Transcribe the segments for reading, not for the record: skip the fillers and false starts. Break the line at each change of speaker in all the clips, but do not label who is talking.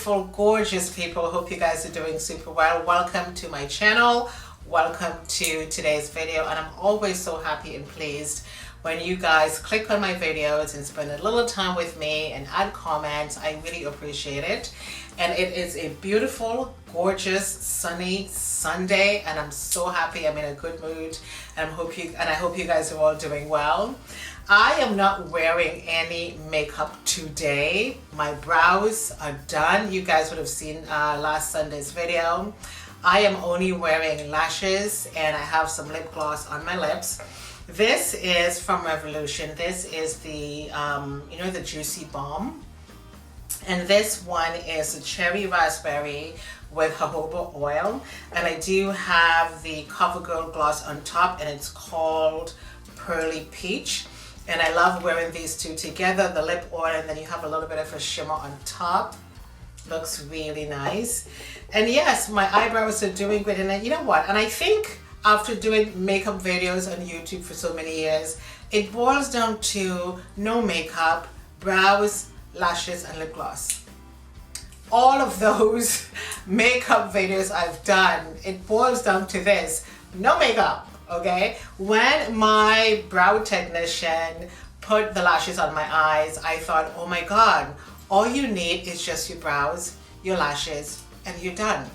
beautiful, gorgeous people. Hope you guys are doing super well. Welcome to my channel. Welcome to today's video, and I'm always so happy and pleased when you guys click on my videos and spend a little time with me and add comments. I really appreciate it. And it is a beautiful, gorgeous, sunny Sunday, and I'm so happy. I'm in a good mood, and I hope you guys are all doing well. I am not wearing any makeup today. My brows are done. You guys would have seen last Sunday's video. I am only wearing lashes, and I have some lip gloss on my lips. This is from Revolution. This is the the Juicy Balm. And this one is a cherry raspberry with jojoba oil. And I do have the CoverGirl gloss on top, and it's called Pearly Peach. And I love wearing these two together, the lip oil, and then you have a little bit of a shimmer on top. Looks really nice. And yes, my eyebrows are doing great. And you know what? And I think after doing makeup videos on YouTube for so many years, it boils down to no makeup, brows, lashes, and lip gloss. All of those makeup videos I've done, it boils down to this: no makeup. Okay, when my brow technician put the lashes on my eyes, I thought, oh my god, all you need is just your brows, your lashes, and you're done.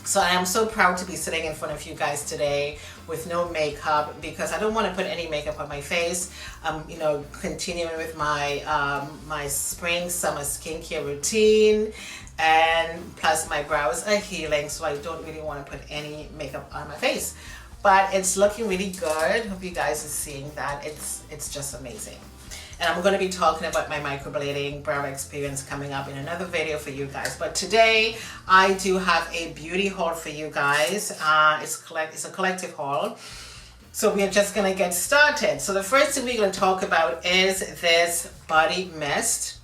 So I am so proud to be sitting in front of you guys today with no makeup, because I don't want to put any makeup on my face. Continuing with my my spring summer skincare routine, and plus my brows are healing, so I don't really want to put any makeup on my face. But it's looking really good. Hope you guys are seeing that. It's just amazing. And I'm going to be talking about my microblading brow experience coming up in another video for you guys. But today I do have a beauty haul for you guys. It's a collective haul. So we're just going to get started. So the first thing we're going to talk about is this body mist.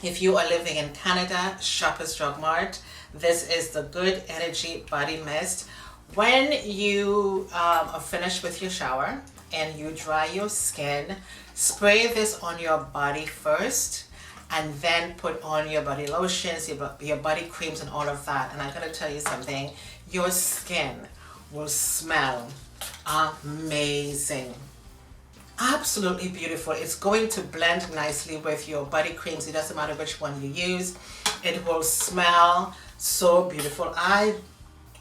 If you are living in Canada, Shoppers Drug Mart, this is the Good Energy Body Mist. When you are finished with your shower and you dry your skin, spray this on your body first, and then put on your body lotions, your body creams, and all of that. And I'm going to tell you something, your skin will smell amazing. Absolutely beautiful. It's going to blend nicely with your body creams. It doesn't matter which one you use. It will smell so beautiful.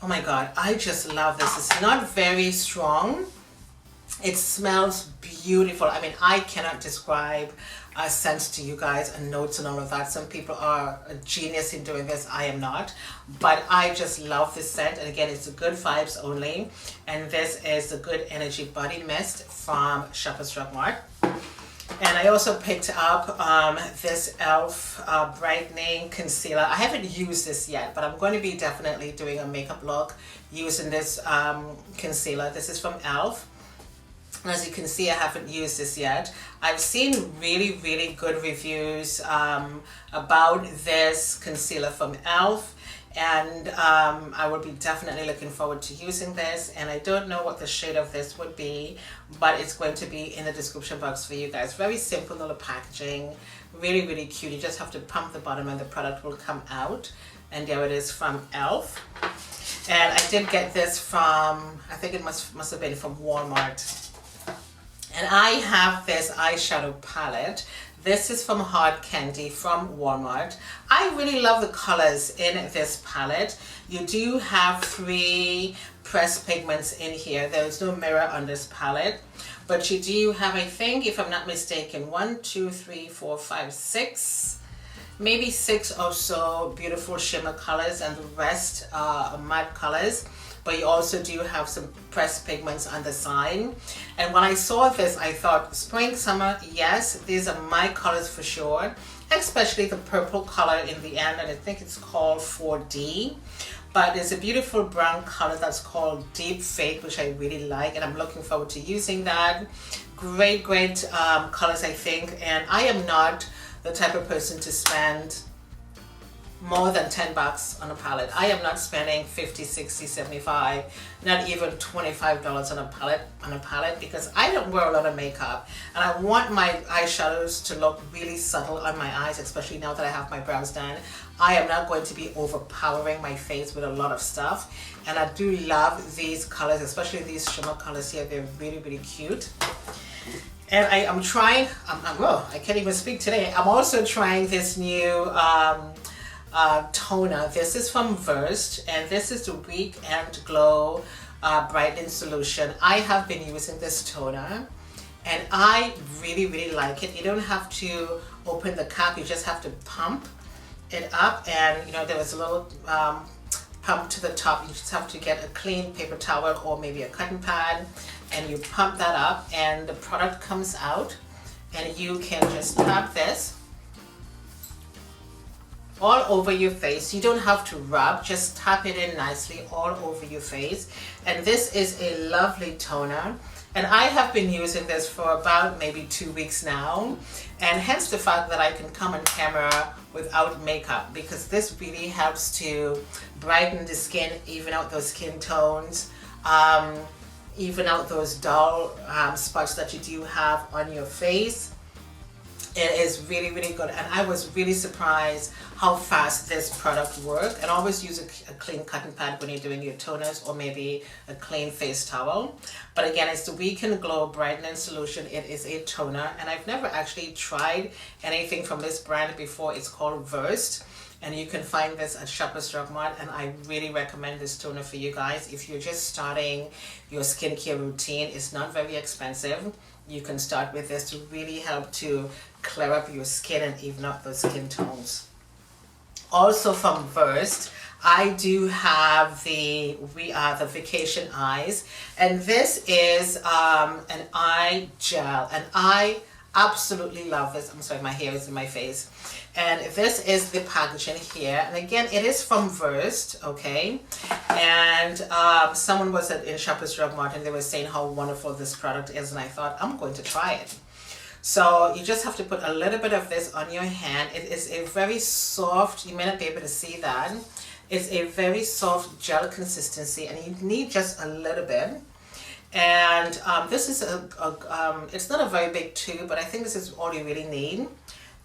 Oh my god, I just love this. It's not very strong. It smells beautiful. I mean, I cannot describe scents to you guys and notes and all of that. Some people are a genius in doing this. I am not. But I just love this scent. And again, it's the Good Vibes only. And this is the Good Energy Body Mist from Shoppers Drug Mart. And I also picked up this e.l.f. brightening concealer. I haven't used this yet, but I'm going to be definitely doing a makeup look using this concealer. This is from e.l.f. As you can see, I haven't used this yet. I've seen really, really good reviews about this concealer from e.l.f. And I will be definitely looking forward to using this. And I don't know what the shade of this would be, but it's going to be in the description box for you guys. Very simple little packaging, really, really cute. You just have to pump the bottom and the product will come out. And there it is from e.l.f. And I did get this from, I think it must have been from Walmart. And I have this eyeshadow palette. This is from Hard Candy from Walmart. I really love the colors in this palette. You do have 3 pressed pigments in here. There's no mirror on this palette. But you do have, I think, if I'm not mistaken, 1, 2, 3, 4, 5, 6, maybe 6 or so beautiful shimmer colors, and the rest are matte colors. But you also do have some pressed pigments on the side. And when I saw this, I thought, spring, summer, yes, these are my colors for sure. Especially the purple color in the end, and I think it's called 4D. But there's a beautiful brown color that's called Deep Fake, which I really like, and I'm looking forward to using that. Great colors, I think. And I am not the type of person to spend more than 10 bucks on a palette. I am not spending 50, 60, 75, not even $25 on a palette because I don't wear a lot of makeup and I want my eyeshadows to look really subtle on my eyes, especially now that I have my brows done. I am not going to be overpowering my face with a lot of stuff, and I do love these colors, especially these shimmer colors here. They're really, really cute. And I'm trying, well, I can't even speak today. I'm also trying this new toner. This is from Versed, and this is the Week and Glow Brightening Solution. I have been using this toner, and I really, really like it. You don't have to open the cap, you just have to pump it up, and you know, there was a little pump to the top. You just have to get a clean paper towel or maybe a cotton pad, and you pump that up, and the product comes out, and you can just tap this all over your face. You don't have to rub, just tap it in nicely all over your face. And this is a lovely toner, and I have been using this for about maybe 2 weeks now, and hence the fact that I can come on camera without makeup, because this really helps to brighten the skin, even out those skin tones, even out those dull spots that you do have on your face. It is really, really good, and I was really surprised how fast this product worked. And always use a clean cotton pad when you're doing your toners, or maybe a clean face towel. But again, it's the Week and Glow Brightening Solution. It is a toner, and I've never actually tried anything from this brand before. It's called Versed, and you can find this at Shoppers Drug Mart, and I really recommend this toner for you guys. If you're just starting your skincare routine, it's not very expensive. You can start with this to really help to clear up your skin and even up those skin tones. Also from Versed, I do have the Vacation Eyes, and this is an eye gel, and I absolutely love this. I'm sorry, my hair is in my face. And this is the packaging here, and again, it is from Versed, okay? And someone was in Shoppers Drug Mart, and they were saying how wonderful this product is, and I thought, I'm going to try it. So you just have to put a little bit of this on your hand. It is a very soft, you may not be able to see that, it's a very soft gel consistency, and you need just a little bit. And this is it's not a very big tube, but I think this is all you really need.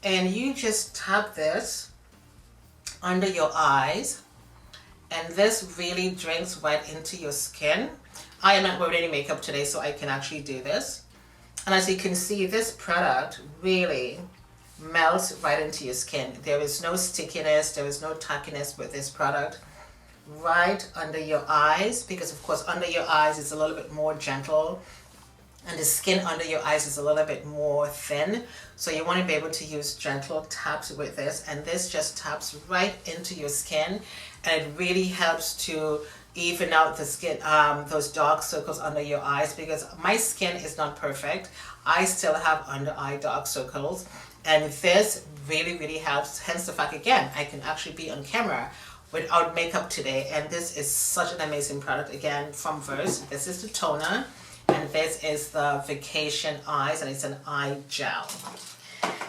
And you just tap this under your eyes, and this really drinks right into your skin. I am not wearing any makeup today, so I can actually do this. And as you can see, this product really melts right into your skin. There is no stickiness, there is no tackiness with this product. Right under your eyes, because of course under your eyes is a little bit more gentle, and the skin under your eyes is a little bit more thin, so you want to be able to use gentle taps with this, and this just taps right into your skin, and it really helps to even out the skin, those dark circles under your eyes, because my skin is not perfect. I still have under eye dark circles, and this really, really helps. Hence the fact, again, I can actually be on camera without makeup today, and this is such an amazing product, again, from Versed. This is the toner, and this is the Vacation Eyes, and it's an eye gel.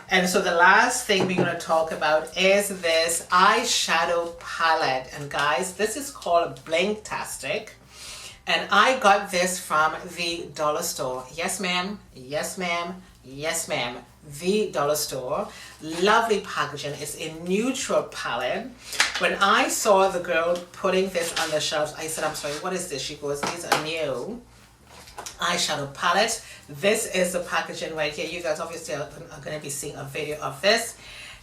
And so the last thing we're going to talk about is this eyeshadow palette, and guys, this is called Blingtastic, and I got this from the dollar store. Yes ma'am, yes ma'am, yes ma'am, the dollar store. Lovely packaging. It's a neutral palette. When I saw the girl putting this on the shelves, I said, I'm sorry, what is this? She goes, these are new eyeshadow palette. This is the packaging right here. You guys obviously are going to be seeing a video of this,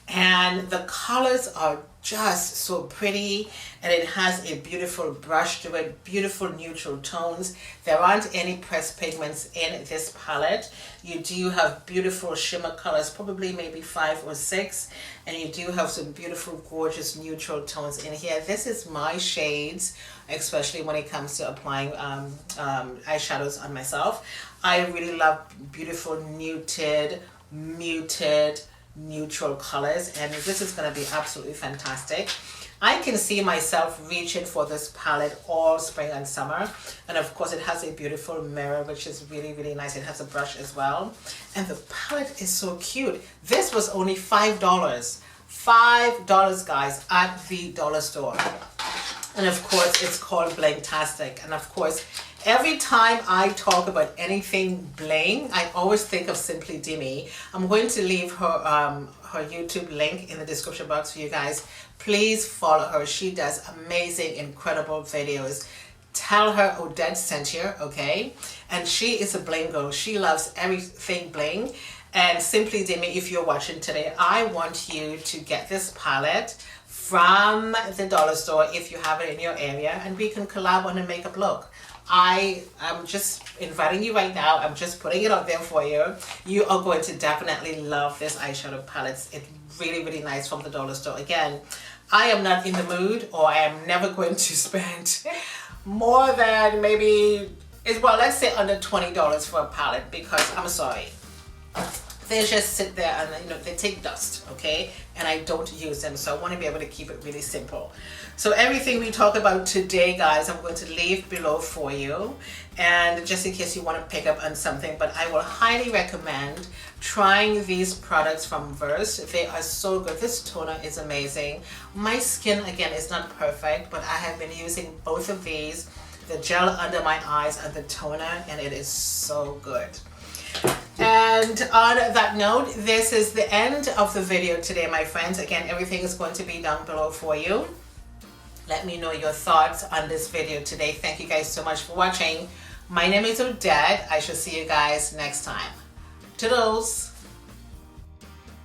and the colors are just so pretty, and it has a beautiful brush to it, beautiful neutral tones. There aren't any pressed pigments in this palette. You do have beautiful shimmer colors, probably maybe 5 or 6, and you do have some beautiful gorgeous neutral tones in here. This is my shades, especially when it comes to applying eyeshadows on myself. I really love beautiful muted neutral colors, and this is going to be absolutely fantastic. I can see myself reaching for this palette all spring and summer, and of course it has a beautiful mirror, which is really, really nice. It has a brush as well, and the palette is so cute. This was only $5 $5, guys, at the dollar store. And of course, it's called Blingtastic. And of course, every time I talk about anything bling, I always think of Simply Demi. I'm going to leave her her YouTube link in the description box for you guys. Please follow her. She does amazing, incredible videos. Tell her Odette sent you, okay? And she is a bling girl. She loves everything bling. And Simply Demi, if you're watching today, I want you to get this palette from the dollar store if you have it in your area, and we can collab on a makeup look. I am just inviting you right now. I'm just putting it out there for you. You are going to definitely love this eyeshadow palette. It's really, really nice from the dollar store. Again, I am not in the mood, or I am never going to spend more than maybe, well, let's say under $20 for a palette, because I'm sorry, they just sit there and, you know, they take dust, okay? And I don't use them, so I want to be able to keep it really simple. So everything we talk about today, guys, I'm going to leave below for you, and just in case you want to pick up on something. But I will highly recommend trying these products from Verse. They are so good. This toner is amazing. My skin, again, is not perfect, but I have been using both of these, the gel under my eyes and the toner, and it is so good. And on that note, this is the end of the video today, my friends. Again, everything is going to be down below for you. Let me know your thoughts on this video today. Thank you guys so much for watching. My name is Odette. I shall see you guys next time. Toodles!